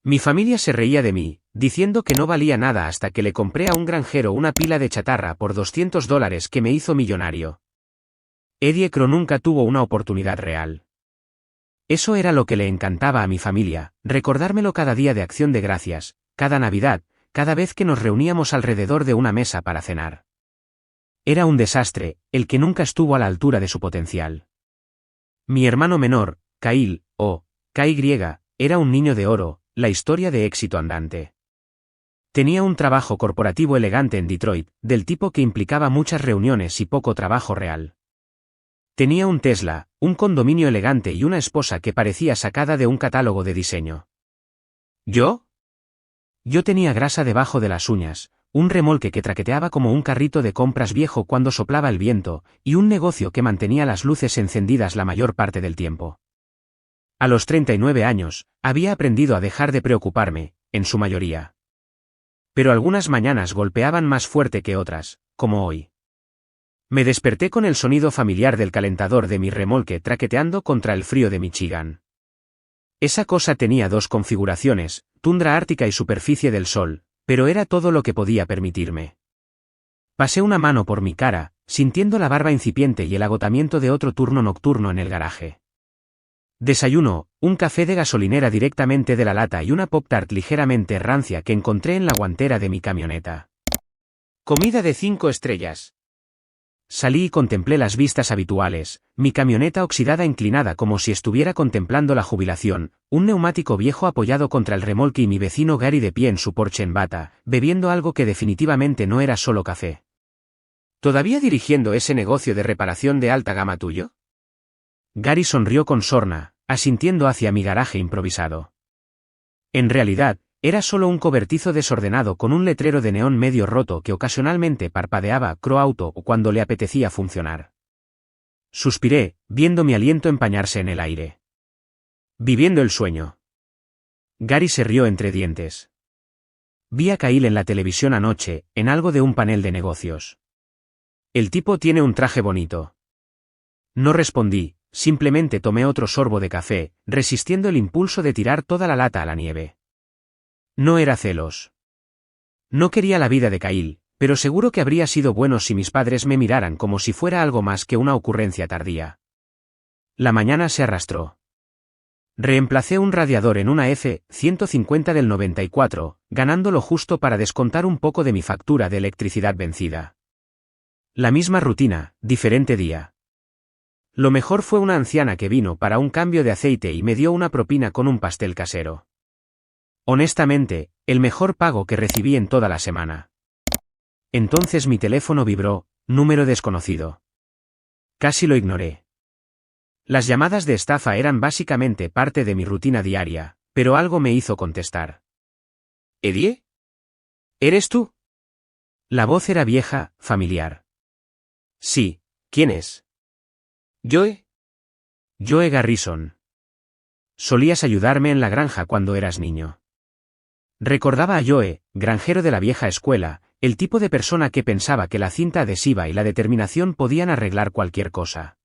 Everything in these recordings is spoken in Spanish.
Mi familia se reía de mí, diciendo que no valía nada hasta que le compré a un granjero una pila de chatarra por $200 que me hizo millonario. Eddie Crow nunca tuvo una oportunidad real. Eso era lo que le encantaba a mi familia, recordármelo cada día de Acción de Gracias, cada Navidad, cada vez que nos reuníamos alrededor de una mesa para cenar. Era un desastre, el que nunca estuvo a la altura de su potencial. Mi hermano menor, Kyle, o KY, era un niño de oro, la historia de éxito andante. Tenía un trabajo corporativo elegante en Detroit, del tipo que implicaba muchas reuniones y poco trabajo real. Tenía un Tesla, un condominio elegante y una esposa que parecía sacada de un catálogo de diseño. ¿Yo? Yo tenía grasa debajo de las uñas, un remolque que traqueteaba como un carrito de compras viejo cuando soplaba el viento, y un negocio que mantenía las luces encendidas la mayor parte del tiempo. A los 39 años, había aprendido a dejar de preocuparme, en su mayoría. Pero algunas mañanas golpeaban más fuerte que otras, como hoy. Me desperté con el sonido familiar del calentador de mi remolque traqueteando contra el frío de Michigan. Esa cosa tenía dos configuraciones, tundra ártica y superficie del sol, pero era todo lo que podía permitirme. Pasé una mano por mi cara, sintiendo la barba incipiente y el agotamiento de otro turno nocturno en el garaje. Desayuno, un café de gasolinera directamente de la lata y una Pop-Tart ligeramente rancia que encontré en la guantera de mi camioneta. Comida de 5 estrellas. Salí y contemplé las vistas habituales, mi camioneta oxidada inclinada como si estuviera contemplando la jubilación, un neumático viejo apoyado contra el remolque y mi vecino Gary de pie en su Porsche en bata, bebiendo algo que definitivamente no era solo café. ¿Todavía dirigiendo ese negocio de reparación de alta gama tuyo? Gary sonrió con sorna, asintiendo hacia mi garaje improvisado. En realidad, era solo un cobertizo desordenado con un letrero de neón medio roto que ocasionalmente parpadeaba Crow Auto cuando le apetecía funcionar. Suspiré, viendo mi aliento empañarse en el aire. Viviendo el sueño. Gary se rió entre dientes. Vi a Kyle en la televisión anoche, en algo de un panel de negocios. El tipo tiene un traje bonito. No respondí, simplemente tomé otro sorbo de café, resistiendo el impulso de tirar toda la lata a la nieve. No era celos. No quería la vida de Kyle, pero seguro que habría sido bueno si mis padres me miraran como si fuera algo más que una ocurrencia tardía. La mañana se arrastró. Reemplacé un radiador en una F-150 del 94, ganando lo justo para descontar un poco de mi factura de electricidad vencida. La misma rutina, diferente día. Lo mejor fue una anciana que vino para un cambio de aceite y me dio una propina con un pastel casero. Honestamente, el mejor pago que recibí en toda la semana. Entonces mi teléfono vibró, número desconocido. Casi lo ignoré. Las llamadas de estafa eran básicamente parte de mi rutina diaria, pero algo me hizo contestar. ¿Eddie? ¿Eres tú? La voz era vieja, familiar. Sí, ¿quién es? ¿Joe? Joe Garrison. Solías ayudarme en la granja cuando eras niño. Recordaba a Joe, granjero de la vieja escuela, el tipo de persona que pensaba que la cinta adhesiva y la determinación podían arreglar cualquier cosa.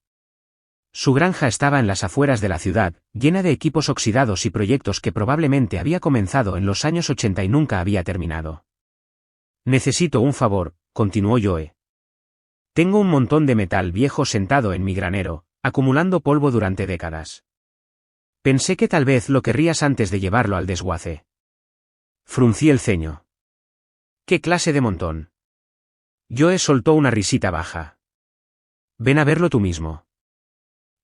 Su granja estaba en las afueras de la ciudad, llena de equipos oxidados y proyectos que probablemente había comenzado en los años 80 y nunca había terminado. Necesito un favor, continuó Joe. Tengo un montón de metal viejo sentado en mi granero, acumulando polvo durante décadas. Pensé que tal vez lo querrías antes de llevarlo al desguace. Fruncí el ceño. ¿Qué clase de montón? Joe soltó una risita baja. Ven a verlo tú mismo.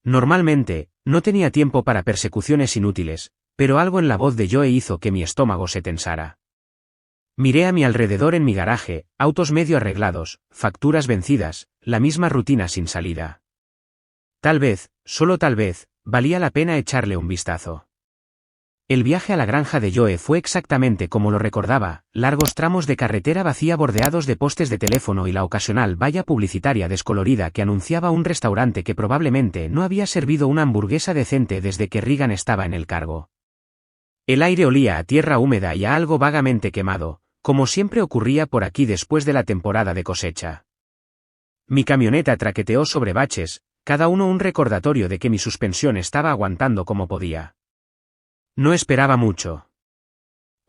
Normalmente, no tenía tiempo para persecuciones inútiles, pero algo en la voz de Joe hizo que mi estómago se tensara. Miré a mi alrededor en mi garaje, autos medio arreglados, facturas vencidas, la misma rutina sin salida. Tal vez, solo tal vez, valía la pena echarle un vistazo. El viaje a la granja de Joe fue exactamente como lo recordaba, largos tramos de carretera vacía bordeados de postes de teléfono y la ocasional valla publicitaria descolorida que anunciaba un restaurante que probablemente no había servido una hamburguesa decente desde que Reagan estaba en el cargo. El aire olía a tierra húmeda y a algo vagamente quemado, como siempre ocurría por aquí después de la temporada de cosecha. Mi camioneta traqueteó sobre baches, cada uno un recordatorio de que mi suspensión estaba aguantando como podía. No esperaba mucho.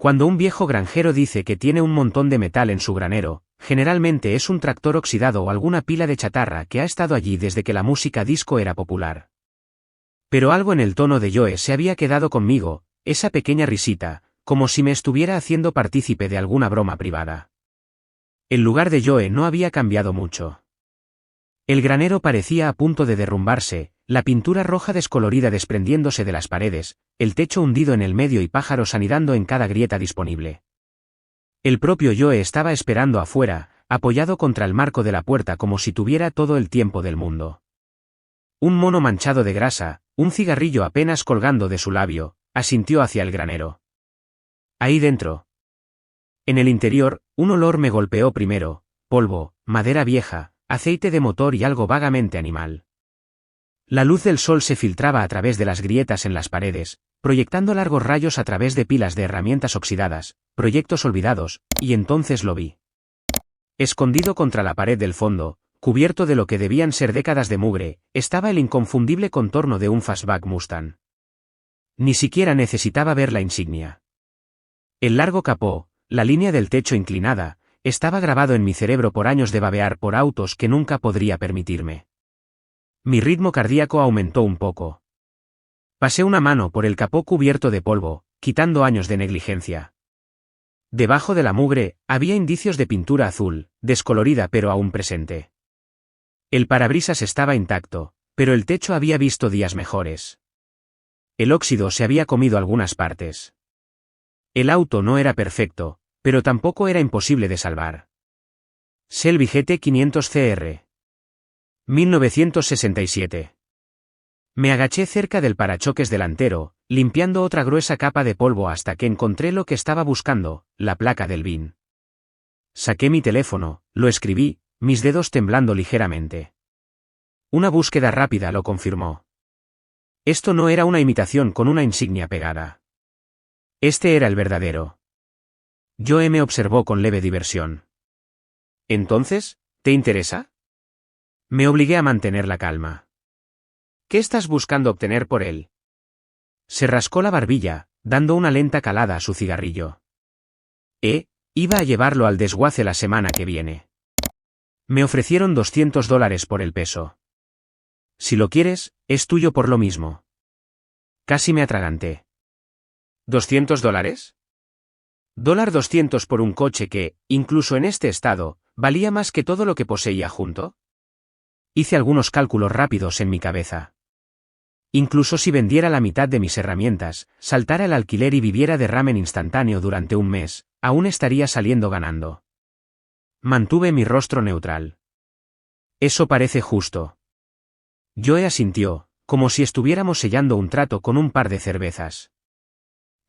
Cuando un viejo granjero dice que tiene un montón de metal en su granero, generalmente es un tractor oxidado o alguna pila de chatarra que ha estado allí desde que la música disco era popular. Pero algo en el tono de Joe se había quedado conmigo, esa pequeña risita, como si me estuviera haciendo partícipe de alguna broma privada. El lugar de Joe no había cambiado mucho. El granero parecía a punto de derrumbarse, la pintura roja descolorida desprendiéndose de las paredes, el techo hundido en el medio y pájaros anidando en cada grieta disponible. El propio Joe estaba esperando afuera, apoyado contra el marco de la puerta como si tuviera todo el tiempo del mundo. Un mono manchado de grasa, un cigarrillo apenas colgando de su labio, asintió hacia el granero. Ahí dentro. En el interior, un olor me golpeó primero: polvo, madera vieja, aceite de motor y algo vagamente animal. La luz del sol se filtraba a través de las grietas en las paredes, proyectando largos rayos a través de pilas de herramientas oxidadas, proyectos olvidados, y entonces lo vi. Escondido contra la pared del fondo, cubierto de lo que debían ser décadas de mugre, estaba el inconfundible contorno de un fastback Mustang. Ni siquiera necesitaba ver la insignia. El largo capó, la línea del techo inclinada, estaba grabado en mi cerebro por años de babear por autos que nunca podría permitirme. Mi ritmo cardíaco aumentó un poco. Pasé una mano por el capó cubierto de polvo, quitando años de negligencia. Debajo de la mugre, había indicios de pintura azul, descolorida pero aún presente. El parabrisas estaba intacto, pero el techo había visto días mejores. El óxido se había comido algunas partes. El auto no era perfecto, pero tampoco era imposible de salvar. Shelby GT500 CR. 1967. Me agaché cerca del parachoques delantero, limpiando otra gruesa capa de polvo hasta que encontré lo que estaba buscando, la placa del VIN. Saqué mi teléfono, lo escribí, mis dedos temblando ligeramente. Una búsqueda rápida lo confirmó. Esto no era una imitación con una insignia pegada. Este era el verdadero. Joe me observó con leve diversión. ¿Entonces, te interesa? Me obligué a mantener la calma. ¿Qué estás buscando obtener por él? Se rascó la barbilla, dando una lenta calada a su cigarrillo. Iba a llevarlo al desguace la semana que viene. Me ofrecieron $200 por el peso. Si lo quieres, es tuyo por lo mismo. Casi me atraganté. ¿$200? $200 por un coche que, incluso en este estado, valía más que todo lo que poseía junto. Hice algunos cálculos rápidos en mi cabeza. Incluso si vendiera la mitad de mis herramientas, saltara el alquiler y viviera de ramen instantáneo durante un mes, aún estaría saliendo ganando. Mantuve mi rostro neutral. Eso parece justo. Joe asintió, como si estuviéramos sellando un trato con un par de cervezas.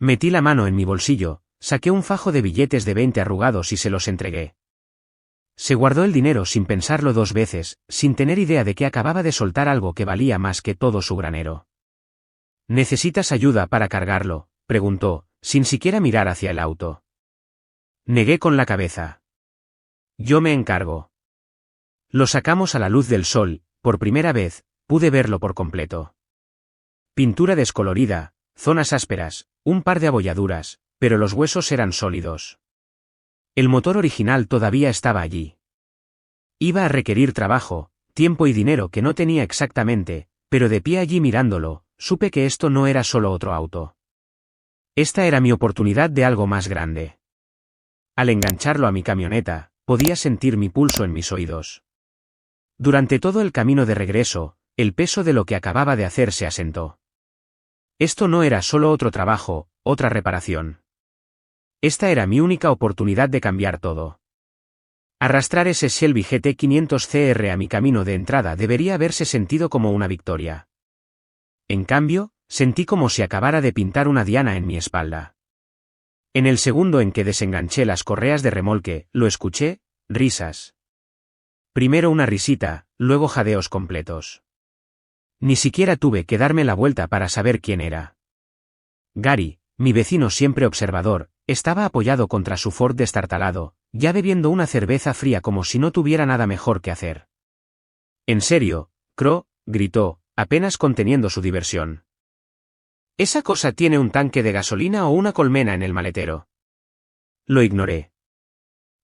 Metí la mano en mi bolsillo, saqué un fajo de billetes de 20 arrugados y se los entregué. Se guardó el dinero sin pensarlo dos veces, sin tener idea de que acababa de soltar algo que valía más que todo su granero. ¿Necesitas ayuda para cargarlo?, preguntó, sin siquiera mirar hacia el auto. Negué con la cabeza. Yo me encargo. Lo sacamos a la luz del sol, por primera vez, pude verlo por completo. Pintura descolorida, zonas ásperas, un par de abolladuras, pero los huesos eran sólidos. El motor original todavía estaba allí. Iba a requerir trabajo, tiempo y dinero que no tenía exactamente, pero de pie allí mirándolo, supe que esto no era solo otro auto. Esta era mi oportunidad de algo más grande. Al engancharlo a mi camioneta, podía sentir mi pulso en mis oídos. Durante todo el camino de regreso, el peso de lo que acababa de hacer se asentó. Esto no era solo otro trabajo, otra reparación. Esta era mi única oportunidad de cambiar todo. Arrastrar ese Shelby GT500 CR a mi camino de entrada debería haberse sentido como una victoria. En cambio, sentí como si acabara de pintar una diana en mi espalda. En el segundo en que desenganché las correas de remolque, lo escuché: risas. Primero una risita, luego jadeos completos. Ni siquiera tuve que darme la vuelta para saber quién era. Gary, mi vecino siempre observador, estaba apoyado contra su Ford destartalado, ya bebiendo una cerveza fría como si no tuviera nada mejor que hacer. «¿En serio, Crow?», gritó, apenas conteniendo su diversión. «¿Esa cosa tiene un tanque de gasolina o una colmena en el maletero?». Lo ignoré.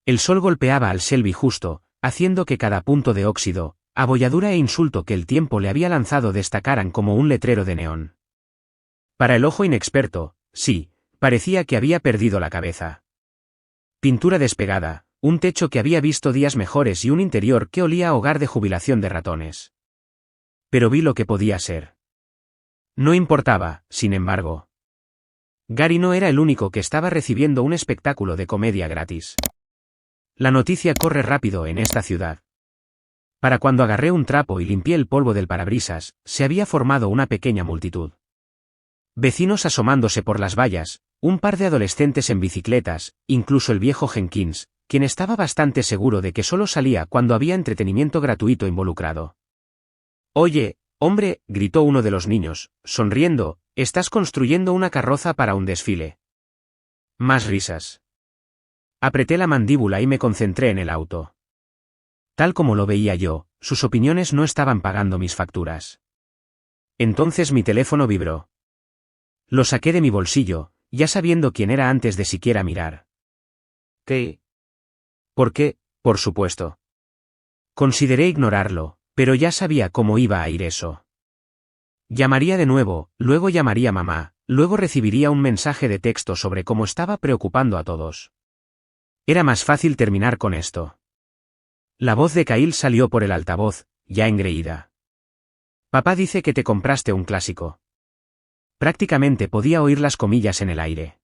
El sol golpeaba al Shelby justo, haciendo que cada punto de óxido, abolladura e insulto que el tiempo le había lanzado destacaran como un letrero de neón. Para el ojo inexperto, sí, parecía que había perdido la cabeza. Pintura despegada, un techo que había visto días mejores y un interior que olía a hogar de jubilación de ratones. Pero vi lo que podía ser. No importaba, sin embargo. Gary no era el único que estaba recibiendo un espectáculo de comedia gratis. La noticia corre rápido en esta ciudad. Para cuando agarré un trapo y limpié el polvo del parabrisas, se había formado una pequeña multitud. Vecinos asomándose por las vallas, un par de adolescentes en bicicletas, incluso el viejo Jenkins, quien estaba bastante seguro de que solo salía cuando había entretenimiento gratuito involucrado. «Oye, hombre», gritó uno de los niños, sonriendo, «estás construyendo una carroza para un desfile». Más risas. Apreté la mandíbula y me concentré en el auto. Tal como lo veía yo, sus opiniones no estaban pagando mis facturas. Entonces mi teléfono vibró. Lo saqué de mi bolsillo, ya sabiendo quién era antes de siquiera mirar. ¿Qué? ¿Por qué? Por supuesto. Consideré ignorarlo, pero ya sabía cómo iba a ir eso. Llamaría de nuevo, luego llamaría a mamá, luego recibiría un mensaje de texto sobre cómo estaba preocupando a todos. Era más fácil terminar con esto. La voz de Kyle salió por el altavoz, ya engreída. Papá dice que te compraste un clásico. Prácticamente podía oír las comillas en el aire.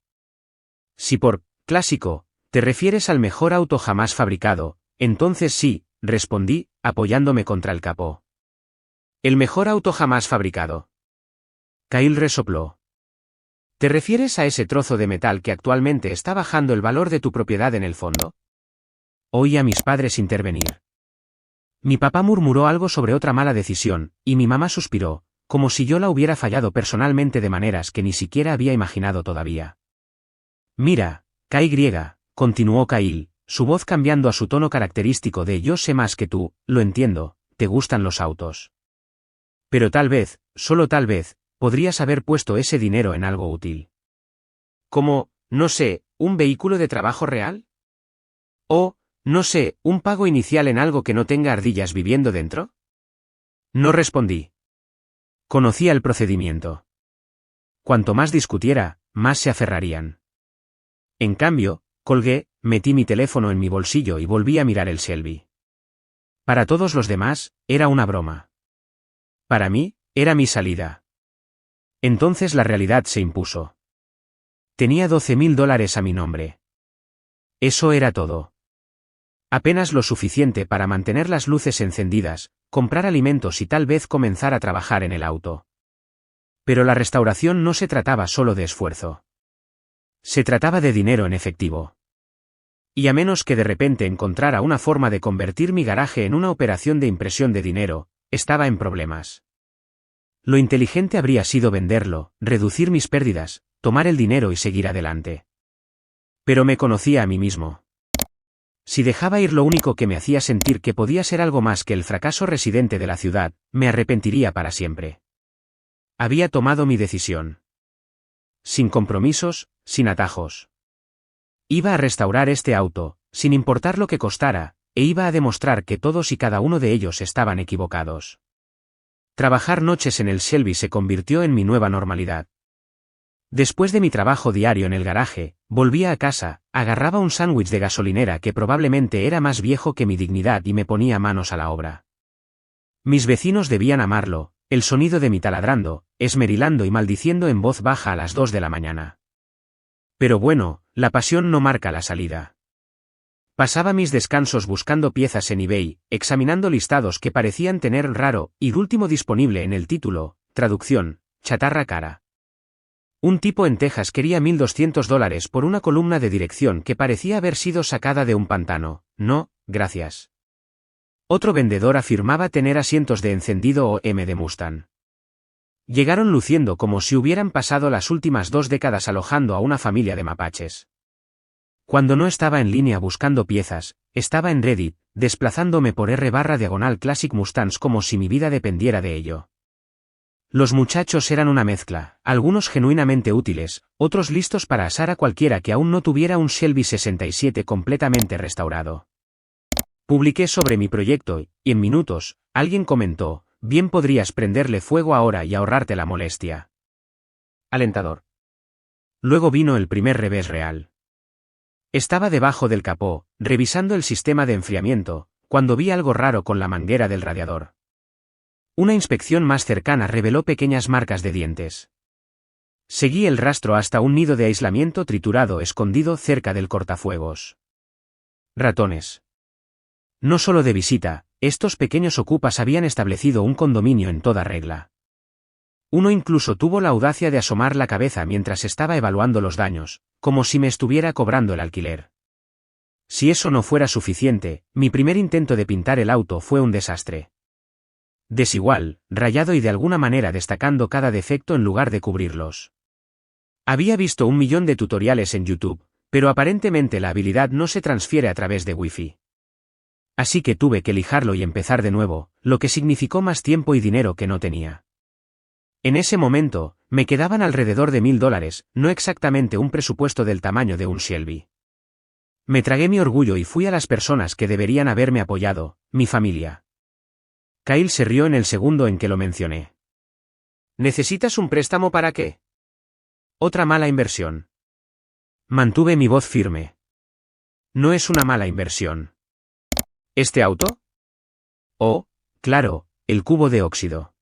Si por clásico te refieres al mejor auto jamás fabricado, entonces sí, respondí, apoyándome contra el capó. ¿El mejor auto jamás fabricado? Kyle resopló. ¿Te refieres a ese trozo de metal que actualmente está bajando el valor de tu propiedad en el fondo? Oí a mis padres intervenir. Mi papá murmuró algo sobre otra mala decisión, y mi mamá suspiró, como si yo la hubiera fallado personalmente de maneras que ni siquiera había imaginado todavía. Mira, KY, continuó Kyle, su voz cambiando a su tono característico de yo sé más que tú, lo entiendo, te gustan los autos. Pero tal vez, solo tal vez, podrías haber puesto ese dinero en algo útil. Como, no sé, un vehículo de trabajo real? O, no sé, un pago inicial en algo que no tenga ardillas viviendo dentro. No respondí. Conocía el procedimiento. Cuanto más discutiera, más se aferrarían. En cambio, colgué, metí mi teléfono en mi bolsillo y volví a mirar el Shelby. Para todos los demás, era una broma. Para mí, era mi salida. Entonces la realidad se impuso. Tenía $12,000 a mi nombre. Eso era todo. Apenas lo suficiente para mantener las luces encendidas, comprar alimentos y tal vez comenzar a trabajar en el auto. Pero la restauración no se trataba solo de esfuerzo. Se trataba de dinero en efectivo. Y a menos que de repente encontrara una forma de convertir mi garaje en una operación de impresión de dinero, estaba en problemas. Lo inteligente habría sido venderlo, reducir mis pérdidas, tomar el dinero y seguir adelante. Pero me conocía a mí mismo. Si dejaba ir lo único que me hacía sentir que podía ser algo más que el fracaso residente de la ciudad, me arrepentiría para siempre. Había tomado mi decisión. Sin compromisos, sin atajos. Iba a restaurar este auto, sin importar lo que costara, e iba a demostrar que todos y cada uno de ellos estaban equivocados. Trabajar noches en el Shelby se convirtió en mi nueva normalidad. Después de mi trabajo diario en el garaje, volvía a casa, agarraba un sándwich de gasolinera que probablemente era más viejo que mi dignidad y me ponía manos a la obra. Mis vecinos debían amarlo, el sonido de mi taladrando, esmerilando y maldiciendo en voz baja a las 2 de la mañana. Pero bueno, la pasión no marca la salida. Pasaba mis descansos buscando piezas en eBay, examinando listados que parecían tener raro y último disponible en el título, traducción, chatarra cara. Un tipo en Texas quería $1,200 por una columna de dirección que parecía haber sido sacada de un pantano. No, gracias. Otro vendedor afirmaba tener asientos de encendido OM de Mustang. Llegaron luciendo como si hubieran pasado las últimas 2 décadas alojando a una familia de mapaches. Cuando no estaba en línea buscando piezas, estaba en Reddit, desplazándome por r/diagonal Classic Mustangs como si mi vida dependiera de ello. Los muchachos eran una mezcla, algunos genuinamente útiles, otros listos para asar a cualquiera que aún no tuviera un Shelby 67 completamente restaurado. Publiqué sobre mi proyecto y, en minutos, alguien comentó, bien podrías prenderle fuego ahora y ahorrarte la molestia. Alentador. Luego vino el primer revés real. Estaba debajo del capó, revisando el sistema de enfriamiento, cuando vi algo raro con la manguera del radiador. Una inspección más cercana reveló pequeñas marcas de dientes. Seguí el rastro hasta un nido de aislamiento triturado escondido cerca del cortafuegos. Ratones. No solo de visita, estos pequeños ocupas habían establecido un condominio en toda regla. Uno incluso tuvo la audacia de asomar la cabeza mientras estaba evaluando los daños, como si me estuviera cobrando el alquiler. Si eso no fuera suficiente, mi primer intento de pintar el auto fue un desastre. Desigual, rayado y de alguna manera destacando cada defecto en lugar de cubrirlos. Había visto 1.000.000 de tutoriales en YouTube, pero aparentemente la habilidad no se transfiere a través de Wi-Fi. Así que tuve que lijarlo y empezar de nuevo, lo que significó más tiempo y dinero que no tenía. En ese momento, me quedaban alrededor de $1.000, no exactamente un presupuesto del tamaño de un Shelby. Me tragué mi orgullo y fui a las personas que deberían haberme apoyado, mi familia. Kyle se rió en el segundo en que lo mencioné. ¿Necesitas un préstamo para qué? Otra mala inversión. Mantuve mi voz firme. No es una mala inversión. ¿Este auto? Oh, claro, el cubo de óxido.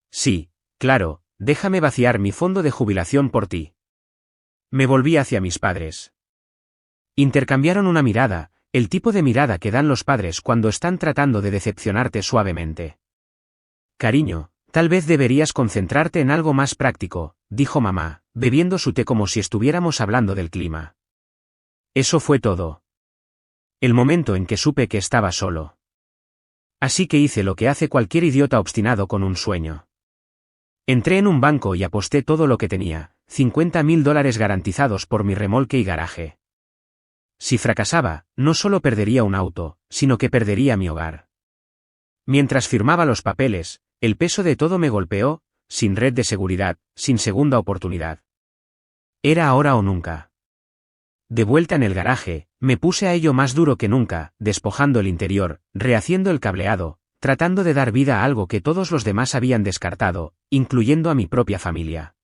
Sí, claro, déjame vaciar mi fondo de jubilación por ti. Me volví hacia mis padres. Intercambiaron una mirada, el tipo de mirada que dan los padres cuando están tratando de decepcionarte suavemente. Cariño, tal vez deberías concentrarte en algo más práctico, dijo mamá, bebiendo su té como si estuviéramos hablando del clima. Eso fue todo. El momento en que supe que estaba solo. Así que hice lo que hace cualquier idiota obstinado con un sueño. Entré en un banco y aposté todo lo que tenía, $50.000 garantizados por mi remolque y garaje. Si fracasaba, no solo perdería un auto, sino que perdería mi hogar. Mientras firmaba los papeles, el peso de todo me golpeó, sin red de seguridad, sin segunda oportunidad. Era ahora o nunca. De vuelta en el garaje, me puse a ello más duro que nunca, despojando el interior, rehaciendo el cableado, tratando de dar vida a algo que todos los demás habían descartado, incluyendo a mi propia familia.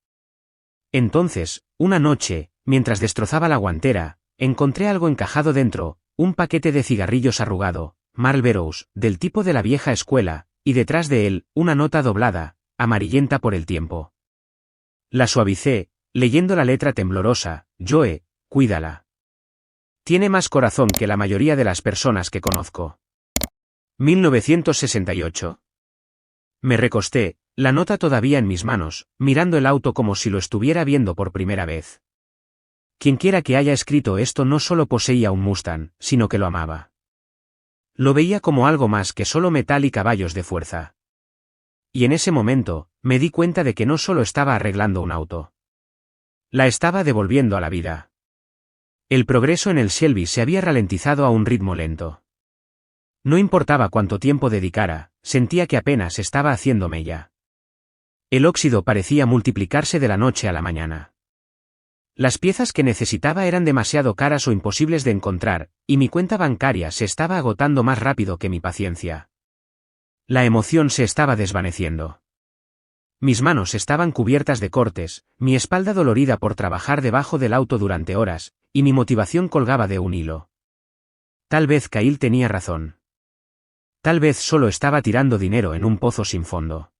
Entonces, una noche, mientras destrozaba la guantera, encontré algo encajado dentro, un paquete de cigarrillos arrugado, Marlboros, del tipo de la vieja escuela, y detrás de él, una nota doblada, amarillenta por el tiempo. La suavicé, leyendo la letra temblorosa, Joe, cuídala. Tiene más corazón que la mayoría de las personas que conozco. 1968. Me recosté, la nota todavía en mis manos, mirando el auto como si lo estuviera viendo por primera vez. Quienquiera que haya escrito esto no solo poseía un Mustang, sino que lo amaba. Lo veía como algo más que solo metal y caballos de fuerza. Y en ese momento, me di cuenta de que no solo estaba arreglando un auto. La estaba devolviendo a la vida. El progreso en el Shelby se había ralentizado a un ritmo lento. No importaba cuánto tiempo dedicara, sentía que apenas estaba haciendo mella. El óxido parecía multiplicarse de la noche a la mañana. Las piezas que necesitaba eran demasiado caras o imposibles de encontrar, y mi cuenta bancaria se estaba agotando más rápido que mi paciencia. La emoción se estaba desvaneciendo. Mis manos estaban cubiertas de cortes, mi espalda dolorida por trabajar debajo del auto durante horas, y mi motivación colgaba de un hilo. Tal vez Kyle tenía razón. Tal vez solo estaba tirando dinero en un pozo sin fondo.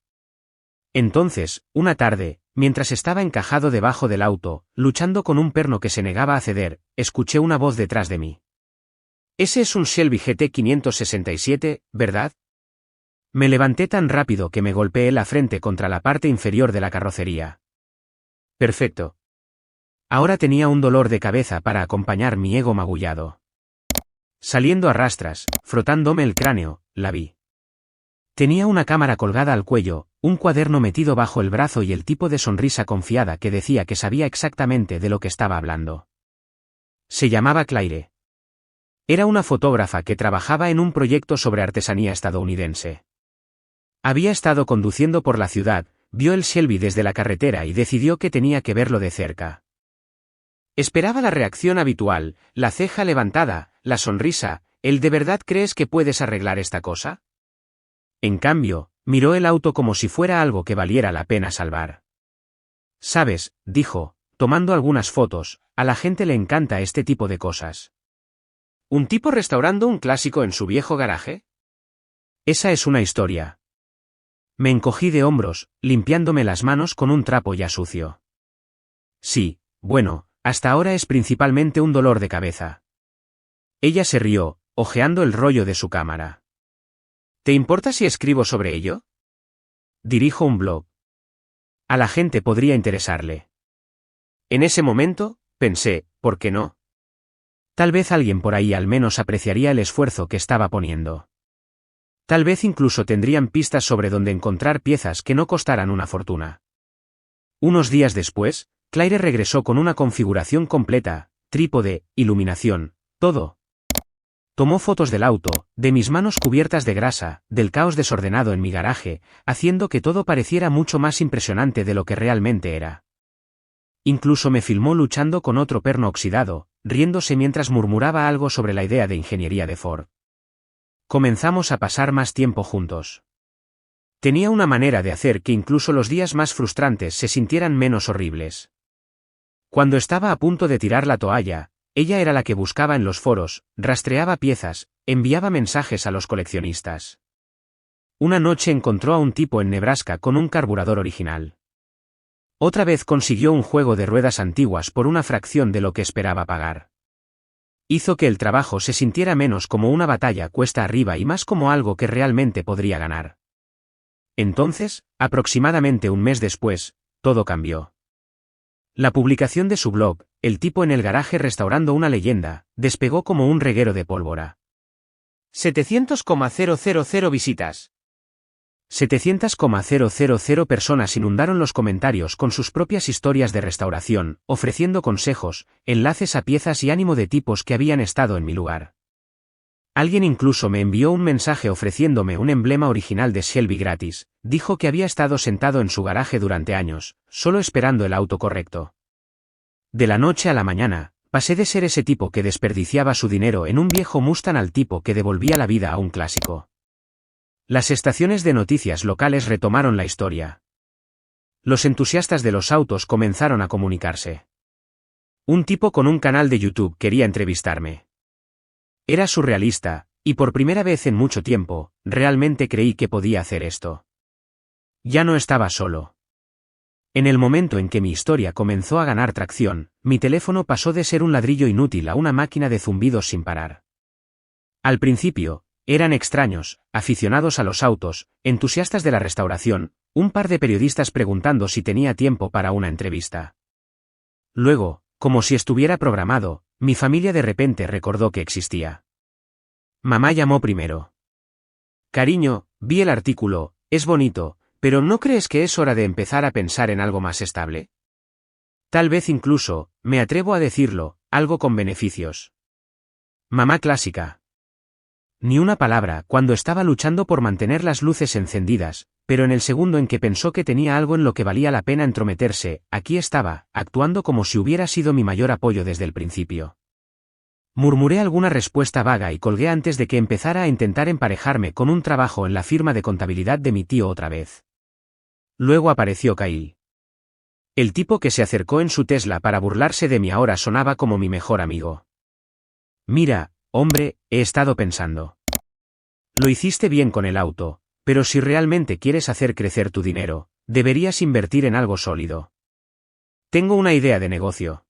Entonces, una tarde, mientras estaba encajado debajo del auto, luchando con un perno que se negaba a ceder, escuché una voz detrás de mí. Ese es un Shelby GT 567, ¿verdad? Me levanté tan rápido que me golpeé la frente contra la parte inferior de la carrocería. Perfecto. Ahora tenía un dolor de cabeza para acompañar mi ego magullado. Saliendo a rastras, frotándome el cráneo, la vi. Tenía una cámara colgada al cuello, un cuaderno metido bajo el brazo y el tipo de sonrisa confiada que decía que sabía exactamente de lo que estaba hablando. Se llamaba Claire. Era una fotógrafa que trabajaba en un proyecto sobre artesanía estadounidense. Había estado conduciendo por la ciudad, vio el Shelby desde la carretera y decidió que tenía que verlo de cerca. Esperaba la reacción habitual, la ceja levantada, la sonrisa, el ¿de verdad crees que puedes arreglar esta cosa? En cambio, miró el auto como si fuera algo que valiera la pena salvar. «Sabes», dijo, tomando algunas fotos, «a la gente le encanta este tipo de cosas». ¿Un tipo restaurando un clásico en su viejo garaje? Esa es una historia. Me encogí de hombros, limpiándome las manos con un trapo ya sucio. Sí, bueno, hasta ahora es principalmente un dolor de cabeza. Ella se rió, hojeando el rollo de su cámara. ¿Te importa si escribo sobre ello? Dirijo un blog. A la gente podría interesarle. En ese momento, pensé, ¿por qué no? Tal vez alguien por ahí al menos apreciaría el esfuerzo que estaba poniendo. Tal vez incluso tendrían pistas sobre dónde encontrar piezas que no costaran una fortuna. Unos días después, Claire regresó con una configuración completa, trípode, iluminación, todo. Tomó fotos del auto, de mis manos cubiertas de grasa, del caos desordenado en mi garaje, haciendo que todo pareciera mucho más impresionante de lo que realmente era. Incluso me filmó luchando con otro perno oxidado, riéndose mientras murmuraba algo sobre la idea de ingeniería de Ford. Comenzamos a pasar más tiempo juntos. Tenía una manera de hacer que incluso los días más frustrantes se sintieran menos horribles. Cuando estaba a punto de tirar la toalla, ella era la que buscaba en los foros, rastreaba piezas, enviaba mensajes a los coleccionistas. Una noche encontró a un tipo en Nebraska con un carburador original. Otra vez consiguió un juego de ruedas antiguas por una fracción de lo que esperaba pagar. Hizo que el trabajo se sintiera menos como una batalla cuesta arriba y más como algo que realmente podría ganar. Entonces, aproximadamente un mes después, todo cambió. La publicación de su blog, El tipo en el garaje restaurando una leyenda, despegó como un reguero de pólvora. 700,000 visitas. 700,000 personas inundaron los comentarios con sus propias historias de restauración, ofreciendo consejos, enlaces a piezas y ánimo de tipos que habían estado en mi lugar. Alguien incluso me envió un mensaje ofreciéndome un emblema original de Shelby gratis, dijo que había estado sentado en su garaje durante años, solo esperando el auto correcto. De la noche a la mañana, pasé de ser ese tipo que desperdiciaba su dinero en un viejo Mustang al tipo que devolvía la vida a un clásico. Las estaciones de noticias locales retomaron la historia. Los entusiastas de los autos comenzaron a comunicarse. Un tipo con un canal de YouTube quería entrevistarme. Era surrealista, y por primera vez en mucho tiempo, realmente creí que podía hacer esto. Ya no estaba solo. En el momento en que mi historia comenzó a ganar tracción, mi teléfono pasó de ser un ladrillo inútil a una máquina de zumbidos sin parar. Al principio, eran extraños, aficionados a los autos, entusiastas de la restauración, un par de periodistas preguntando si tenía tiempo para una entrevista. Luego, como si estuviera programado, mi familia de repente recordó que existía. Mamá llamó primero. Cariño, vi el artículo, es bonito, pero ¿no crees que es hora de empezar a pensar en algo más estable? Tal vez incluso, me atrevo a decirlo, algo con beneficios. Mamá clásica. Ni una palabra cuando estaba luchando por mantener las luces encendidas, pero en el segundo en que pensó que tenía algo en lo que valía la pena entrometerse, aquí estaba, actuando como si hubiera sido mi mayor apoyo desde el principio. Murmuré alguna respuesta vaga y colgué antes de que empezara a intentar emparejarme con un trabajo en la firma de contabilidad de mi tío otra vez. Luego apareció Kyle. El tipo que se acercó en su Tesla para burlarse de mí ahora sonaba como mi mejor amigo. Mira, hombre, he estado pensando. Lo hiciste bien con el auto, pero si realmente quieres hacer crecer tu dinero, deberías invertir en algo sólido. Tengo una idea de negocio.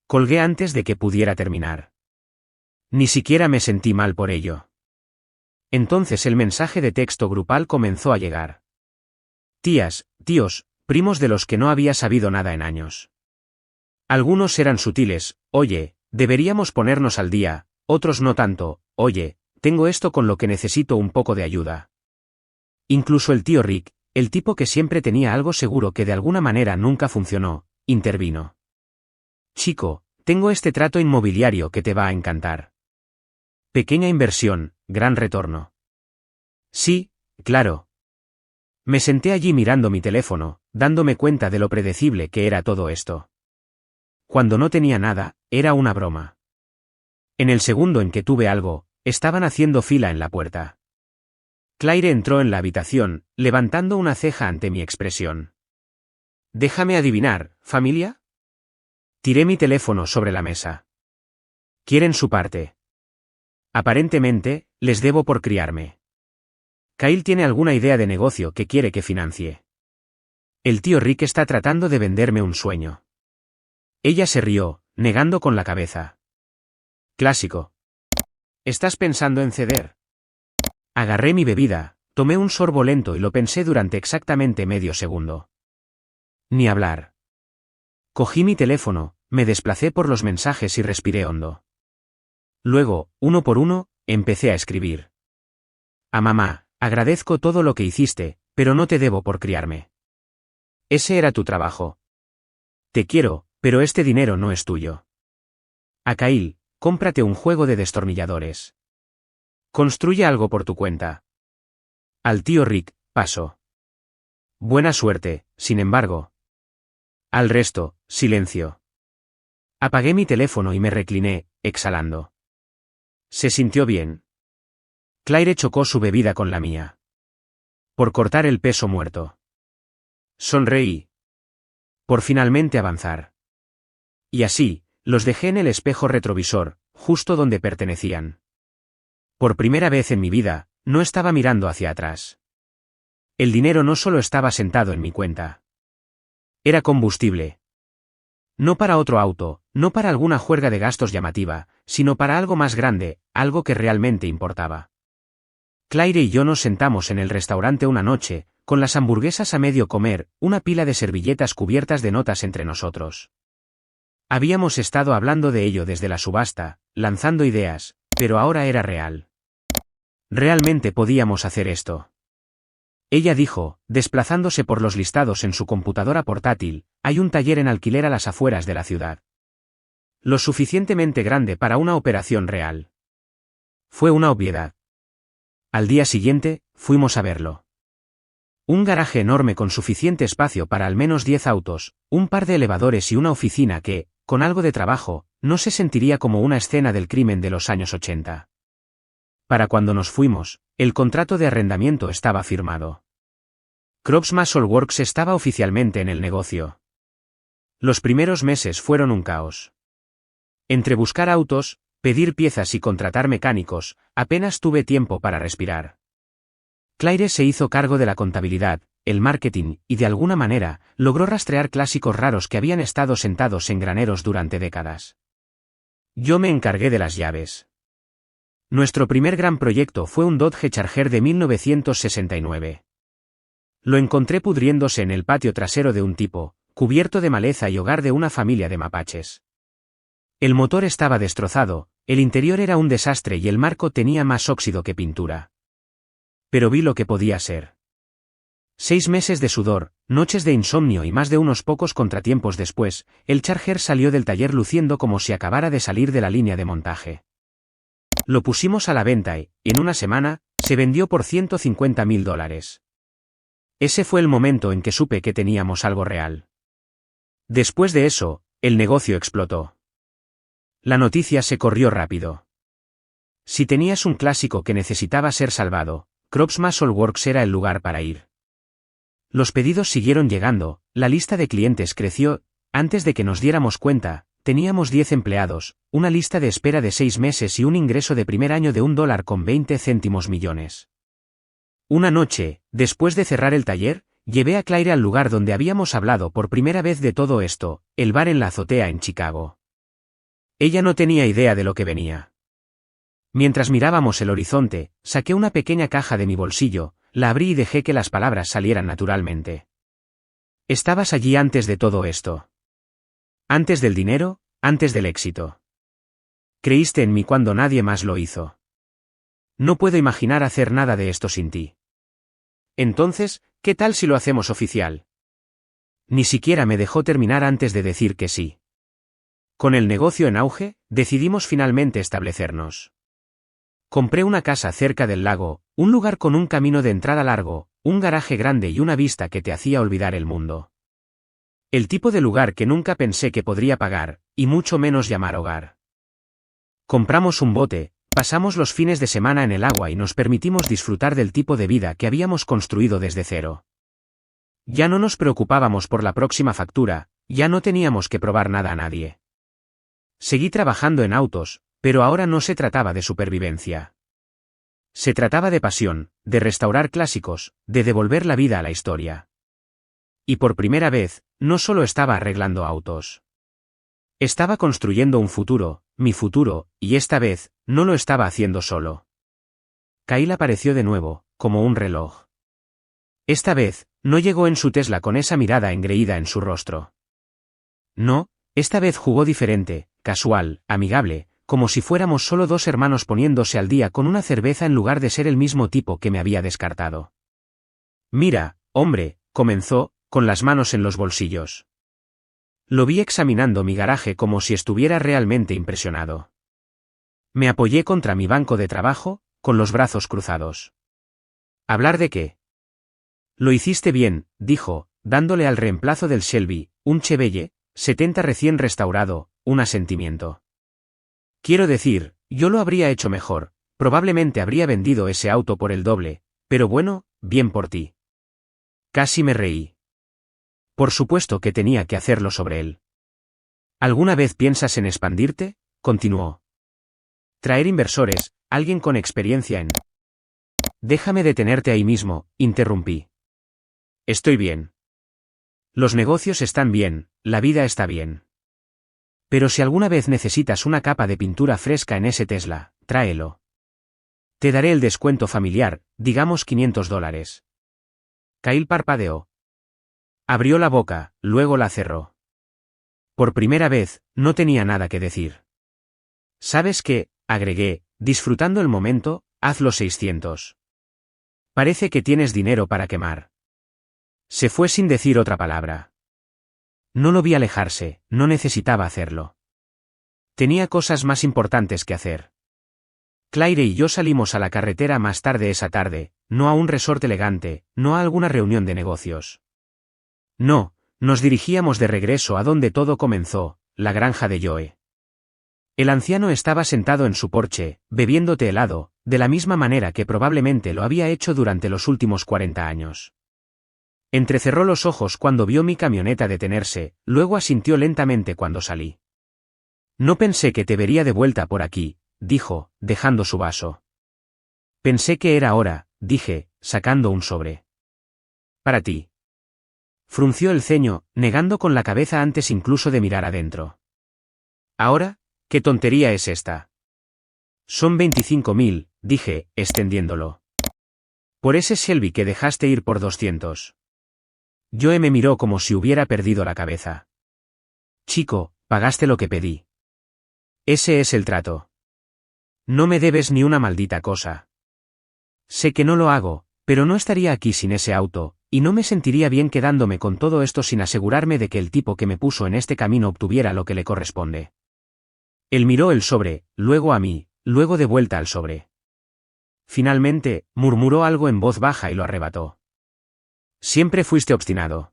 Colgué antes de que pudiera terminar. Ni siquiera me sentí mal por ello. Entonces el mensaje de texto grupal comenzó a llegar. Tías, tíos, primos de los que no había sabido nada en años. Algunos eran sutiles, oye, deberíamos ponernos al día, otros no tanto, oye, tengo esto con lo que necesito un poco de ayuda. Incluso el tío Rick, el tipo que siempre tenía algo seguro que de alguna manera nunca funcionó, intervino. Chico, tengo este trato inmobiliario que te va a encantar. Pequeña inversión, gran retorno. Sí, claro. Me senté allí mirando mi teléfono, dándome cuenta de lo predecible que era todo esto. Cuando no tenía nada, era una broma. En el segundo en que tuve algo, estaban haciendo fila en la puerta. Claire entró en la habitación, levantando una ceja ante mi expresión. Déjame adivinar, ¿familia? Tiré mi teléfono sobre la mesa. Quieren su parte. Aparentemente, les debo por criarme. Kyle tiene alguna idea de negocio que quiere que financie. El tío Rick está tratando de venderme un sueño. Ella se rió, negando con la cabeza. Clásico. ¿Estás pensando en ceder? Agarré mi bebida, tomé un sorbo lento y lo pensé durante exactamente medio segundo. Ni hablar. Cogí mi teléfono, me desplacé por los mensajes y respiré hondo. Luego, uno por uno, empecé a escribir. A mamá, agradezco todo lo que hiciste, pero no te debo por criarme. Ese era tu trabajo. Te quiero, pero este dinero no es tuyo. A Kyle, cómprate un juego de destornilladores. Construye algo por tu cuenta. Al tío Rick, paso. Buena suerte, sin embargo. Al resto, silencio. Apagué mi teléfono y me recliné, exhalando. Se sintió bien. Claire chocó su bebida con la mía. Por cortar el peso muerto. Sonreí. Por finalmente avanzar. Y así, los dejé en el espejo retrovisor, justo donde pertenecían. Por primera vez en mi vida, no estaba mirando hacia atrás. El dinero no solo estaba sentado en mi cuenta. Era combustible. No para otro auto, no para alguna juerga de gastos llamativa, sino para algo más grande, algo que realmente importaba. Claire y yo nos sentamos en el restaurante una noche, con las hamburguesas a medio comer, una pila de servilletas cubiertas de notas entre nosotros. Habíamos estado hablando de ello desde la subasta, lanzando ideas, pero ahora era real. Realmente podíamos hacer esto. Ella dijo, desplazándose por los listados en su computadora portátil, hay un taller en alquiler a las afueras de la ciudad. Lo suficientemente grande para una operación real. Fue una obviedad. Al día siguiente, fuimos a verlo. Un garaje enorme con suficiente espacio para al menos 10 autos, un par de elevadores y una oficina que, con algo de trabajo, no se sentiría como una escena del crimen de los años 80. Para cuando nos fuimos, el contrato de arrendamiento estaba firmado. Crops Muscle Works estaba oficialmente en el negocio. Los primeros meses fueron un caos. Entre buscar autos, pedir piezas y contratar mecánicos, apenas tuve tiempo para respirar. Claire se hizo cargo de la contabilidad, el marketing, y de alguna manera, logró rastrear clásicos raros que habían estado sentados en graneros durante décadas. Yo me encargué de las llaves. Nuestro primer gran proyecto fue un Dodge Charger de 1969. Lo encontré pudriéndose en el patio trasero de un tipo, cubierto de maleza y hogar de una familia de mapaches. El motor estaba destrozado, el interior era un desastre y el marco tenía más óxido que pintura. Pero vi lo que podía ser. 6 meses de sudor, noches de insomnio y más de unos pocos contratiempos después, el Charger salió del taller luciendo como si acabara de salir de la línea de montaje. Lo pusimos a la venta y, en una semana, se vendió por $150.000. Ese fue el momento en que supe que teníamos algo real. Después de eso, el negocio explotó. La noticia se corrió rápido. Si tenías un clásico que necesitaba ser salvado, Crops Muscle Works era el lugar para ir. Los pedidos siguieron llegando, la lista de clientes creció, antes de que nos diéramos cuenta, teníamos 10 empleados, una lista de espera de 6 meses y un ingreso de primer año de $1.20 millones. Una noche, después de cerrar el taller, llevé a Claire al lugar donde habíamos hablado por primera vez de todo esto, el bar en la azotea en Chicago. Ella no tenía idea de lo que venía. Mientras mirábamos el horizonte, saqué una pequeña caja de mi bolsillo, la abrí y dejé que las palabras salieran naturalmente. Estabas allí antes de todo esto. Antes del dinero, antes del éxito. Creíste en mí cuando nadie más lo hizo. No puedo imaginar hacer nada de esto sin ti. Entonces, ¿qué tal si lo hacemos oficial? Ni siquiera me dejó terminar antes de decir que sí. Con el negocio en auge, decidimos finalmente establecernos. Compré una casa cerca del lago, un lugar con un camino de entrada largo, un garaje grande y una vista que te hacía olvidar el mundo. El tipo de lugar que nunca pensé que podría pagar, y mucho menos llamar hogar. Compramos un bote, pasamos los fines de semana en el agua y nos permitimos disfrutar del tipo de vida que habíamos construido desde cero. Ya no nos preocupábamos por la próxima factura, ya no teníamos que probar nada a nadie. Seguí trabajando en autos, pero ahora no se trataba de supervivencia. Se trataba de pasión, de restaurar clásicos, de devolver la vida a la historia. Y por primera vez, no solo estaba arreglando autos. Estaba construyendo un futuro, mi futuro, y esta vez, no lo estaba haciendo solo. Kyle apareció de nuevo, como un reloj. Esta vez, no llegó en su Tesla con esa mirada engreída en su rostro. No, esta vez jugó diferente, casual, amigable, como si fuéramos solo dos hermanos poniéndose al día con una cerveza en lugar de ser el mismo tipo que me había descartado. Mira, hombre, comenzó, con las manos en los bolsillos. Lo vi examinando mi garaje como si estuviera realmente impresionado. Me apoyé contra mi banco de trabajo, con los brazos cruzados. ¿Hablar de qué? Lo hiciste bien, dijo, dándole al reemplazo del Shelby, un Chevelle 70 recién restaurado, un asentimiento. Quiero decir, yo lo habría hecho mejor, probablemente habría vendido ese auto por el doble, pero bueno, bien por ti. Casi me reí. Por supuesto que tenía que hacerlo sobre él. ¿Alguna vez piensas en expandirte? Continuó. Traer inversores, alguien con experiencia en... Déjame detenerte ahí mismo, interrumpí. Estoy bien. Los negocios están bien, la vida está bien. Pero si alguna vez necesitas una capa de pintura fresca en ese Tesla, tráelo. Te daré el descuento familiar, digamos $500. Kyle parpadeó. Abrió la boca, luego la cerró. Por primera vez, no tenía nada que decir. ¿Sabes qué?, agregué, disfrutando el momento, haz los 600. Parece que tienes dinero para quemar. Se fue sin decir otra palabra. No lo vi alejarse, no necesitaba hacerlo. Tenía cosas más importantes que hacer. Claire y yo salimos a la carretera más tarde esa tarde, no a un resort elegante, no a alguna reunión de negocios. No, nos dirigíamos de regreso a donde todo comenzó, la granja de Joe. El anciano estaba sentado en su porche, bebiendo té helado, de la misma manera que probablemente lo había hecho durante los últimos 40 años. Entrecerró los ojos cuando vio mi camioneta detenerse, luego asintió lentamente cuando salí. No pensé que te vería de vuelta por aquí, dijo, dejando su vaso. Pensé que era hora, dije, sacando un sobre. Para ti. Frunció el ceño, negando con la cabeza antes incluso de mirar adentro. ¿Ahora? ¿Qué tontería es esta? Son 25.000, dije, extendiéndolo. Por ese Shelby que dejaste ir por 200. Joe me miró como si hubiera perdido la cabeza. Chico, pagaste lo que pedí. Ese es el trato. No me debes ni una maldita cosa. Sé que no lo hago, pero no estaría aquí sin ese auto, y no me sentiría bien quedándome con todo esto sin asegurarme de que el tipo que me puso en este camino obtuviera lo que le corresponde. Él miró el sobre, luego a mí, luego de vuelta al sobre. Finalmente, murmuró algo en voz baja y lo arrebató. Siempre fuiste obstinado.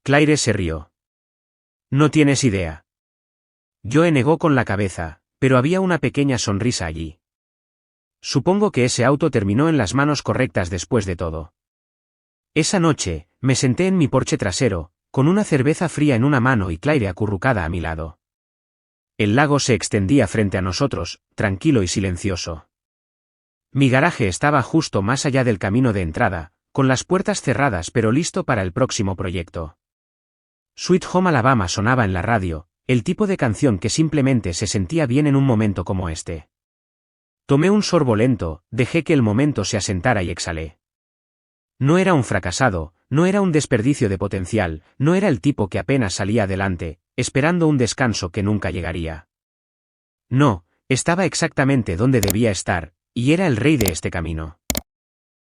Claire se rió. No tienes idea. Joe negó con la cabeza, pero había una pequeña sonrisa allí. Supongo que ese auto terminó en las manos correctas después de todo. Esa noche, me senté en mi porche trasero, con una cerveza fría en una mano y Claire acurrucada a mi lado. El lago se extendía frente a nosotros, tranquilo y silencioso. Mi garaje estaba justo más allá del camino de entrada, con las puertas cerradas pero listo para el próximo proyecto. Sweet Home Alabama sonaba en la radio, el tipo de canción que simplemente se sentía bien en un momento como este. Tomé un sorbo lento, dejé que el momento se asentara y exhalé. No era un fracasado, no era un desperdicio de potencial, no era el tipo que apenas salía adelante, esperando un descanso que nunca llegaría. No, estaba exactamente donde debía estar, y era el rey de este camino.